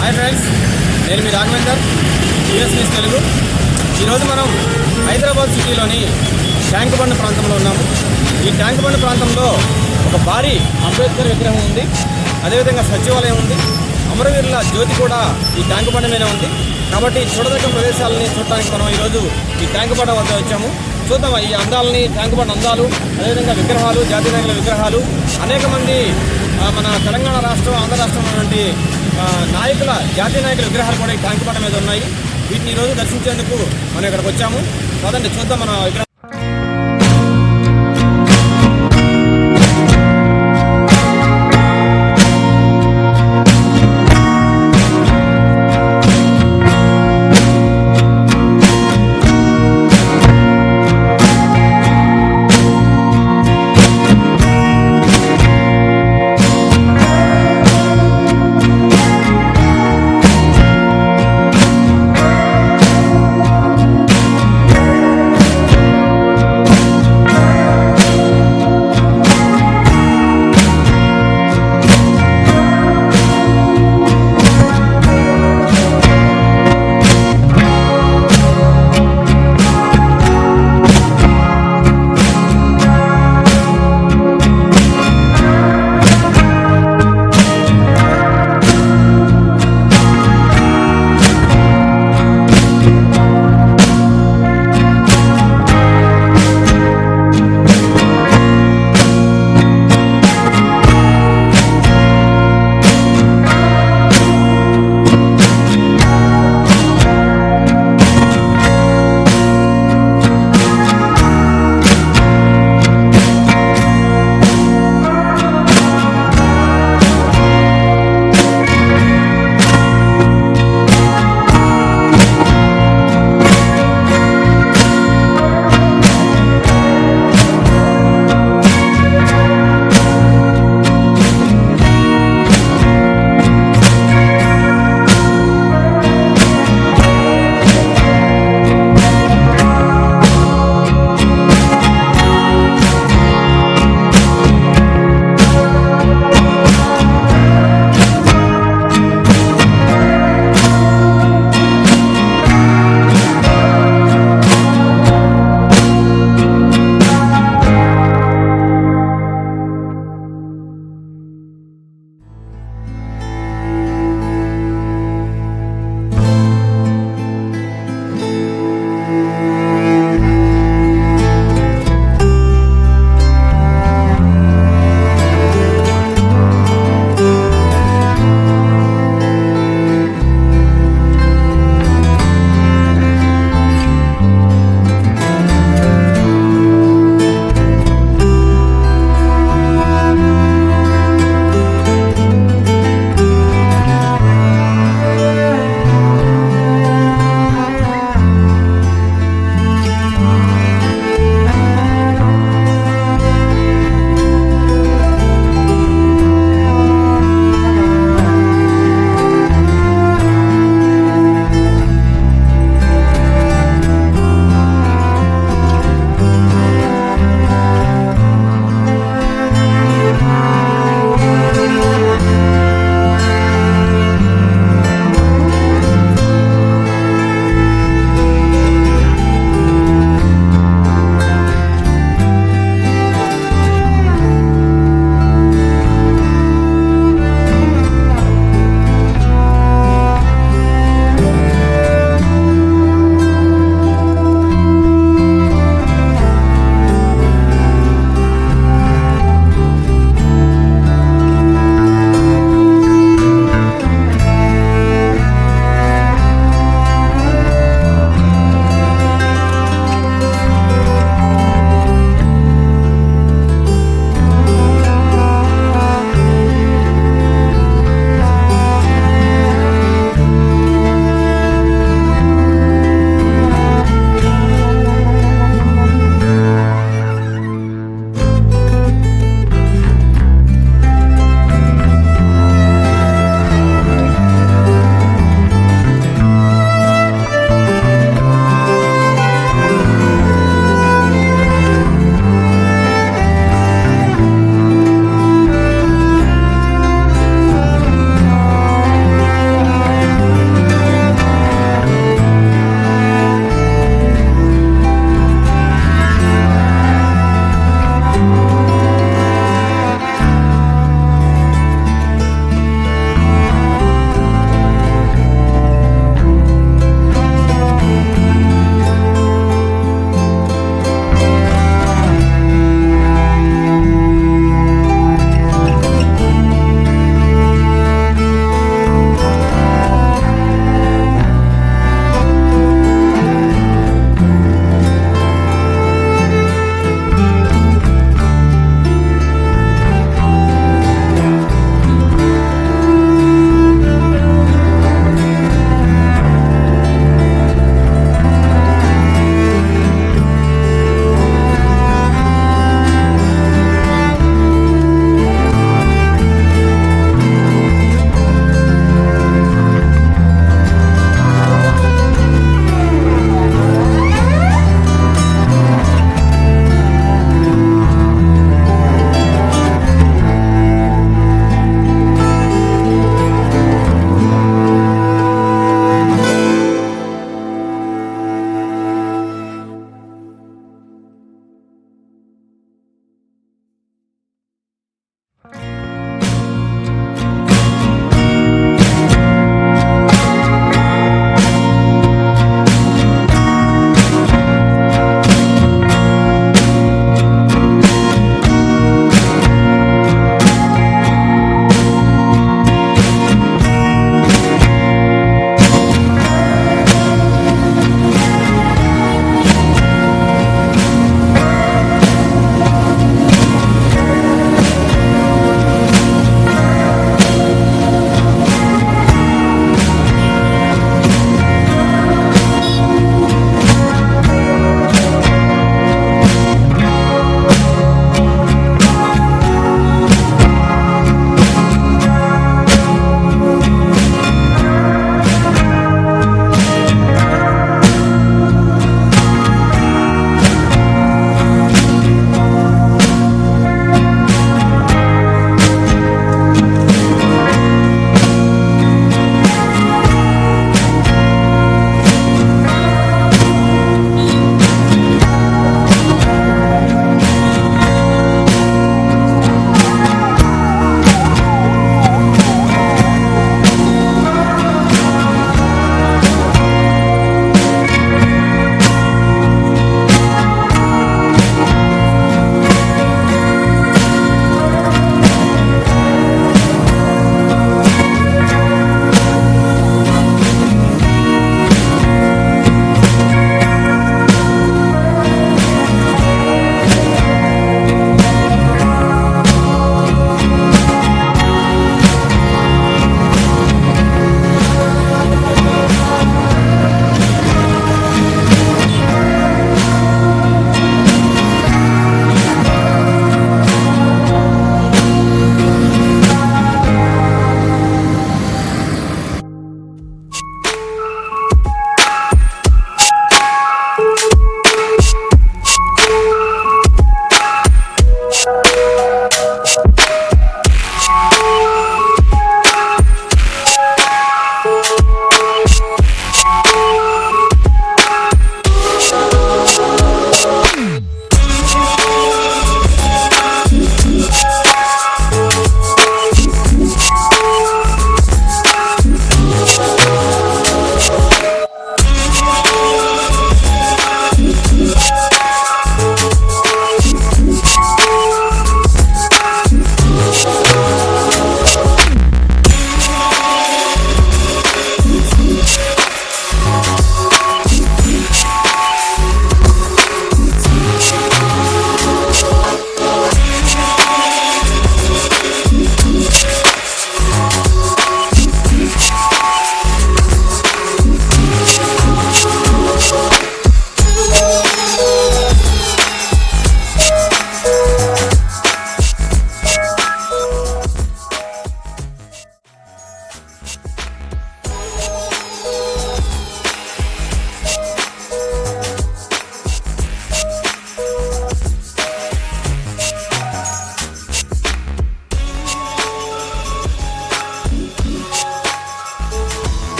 Hi friends, నేను మీ Raghavender, TS news Telugu. ఈరోజు మనం హైదరాబాద్ సిటీలోని ట్యాంక్ బండ్ ప్రాంతంలో ఉన్నాము. ఈ ట్యాంక్ బండ్ ప్రాంతంలో ఒక భారీ అంబేద్కర్ విగ్రహం ఉంది, అదేవిధంగా సచివాలయం ఉంది, అమరవీరుల జ్యోతి కూడా ఈ ట్యాంక్ బండ్ మీద ఉంది. కాబట్టి చూడదగ్గ ప్రదేశాలని చూడటానికి మనం ఈరోజు ఈ ట్యాంక్ బండ్ వద్ద వచ్చాము. చూద్దాం ఈ అందాలని, ట్యాంక్ బండ్ అందాలు, అదేవిధంగా విగ్రహాలు, జాతీయ నాయకుల విగ్రహాలు, అనేక మంది మన తెలంగాణ రాష్ట్రం, ఆంధ్ర రాష్ట్రం ఉన్నటువంటి నాయకుల, జాతీయ నాయకుల విగ్రహాలు కూడా ఈ ట్యాంక్ బండ్ మీద ఉన్నాయి. వీటిని ఈరోజు దర్శించేందుకు మనం ఇక్కడికి వచ్చాము. కాదండి, చూద్దాం మన విగ్రహం.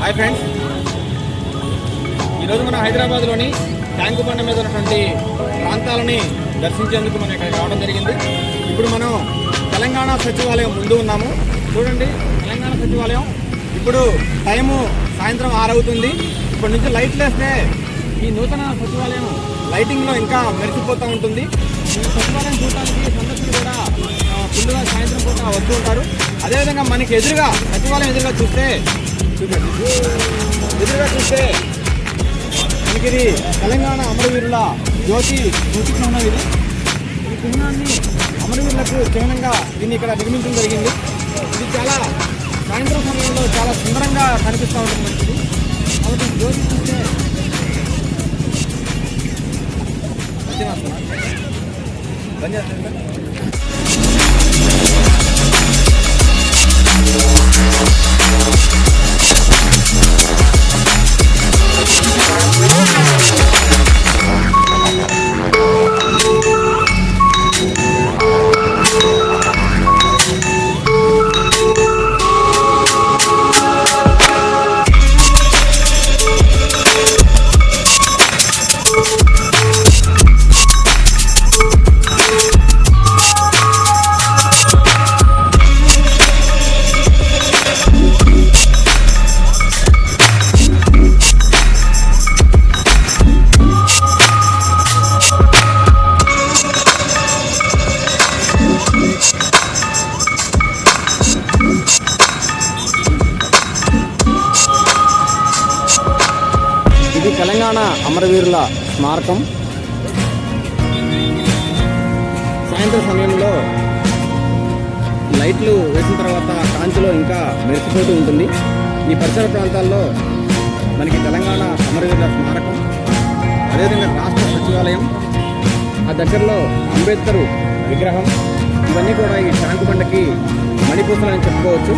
హాయ్ ఫ్రెండ్స్, ఈరోజు మనం హైదరాబాద్లోని ట్యాంకు బండ మీద ఉన్నటువంటి ప్రాంతాలని దర్శించేందుకు మనం ఇక్కడ రావడం జరిగింది. ఇప్పుడు మనం తెలంగాణ సచివాలయం ముందు ఉన్నాము. చూడండి, తెలంగాణ సచివాలయం ఇప్పుడు టైము సాయంత్రం 6 అవుతుంది. ఇప్పటి నుంచి లైట్లు వేస్తే ఈ నూతన సచివాలయం లైటింగ్లో ఇంకా మెరిసిపోతూ ఉంటుంది. ఈ సచివాలయం చూడటానికి సందర్శకులు కూడా ఫుల్గా సాయంత్రం పూట వస్తూ ఉంటారు. అదేవిధంగా మనకి ఎదురుగా సచివాలయం ఎదురుగా చూస్తే మనకి ఇది తెలంగాణ అమరవీరుల జ్యోతి చిహ్నం. ఇది ఈ చిహ్నాన్ని అమరవీరులకు చిహ్నంగా దీన్ని ఇక్కడ నిర్మించడం జరిగింది. ఇది చాలా సాయంత్రం సమయంలో చాలా సుందరంగా కనిపిస్తూ ఉంటుంది మనకి. కాబట్టి జ్యోతి చూస్తే ఇది తెలంగాణ అమరవీరుల స్మారకం. సాయంత్రం సమయంలో లైట్లు వేసిన తర్వాత కాంతిలో ఇంకా మెరిసిపోతూ ఉంటుంది. ఈ పరిసర ప్రాంతాల్లో మనకి తెలంగాణ అమరవీరుల స్మారకం, అదేవిధంగా రాష్ట్ర సచివాలయం, ఆ దగ్గరలో అంబేద్కర్ విగ్రహం, ఇవన్నీ కూడా ఈ ట్యాంకు బండకి మణిపూసలని చెప్పుకోవచ్చు.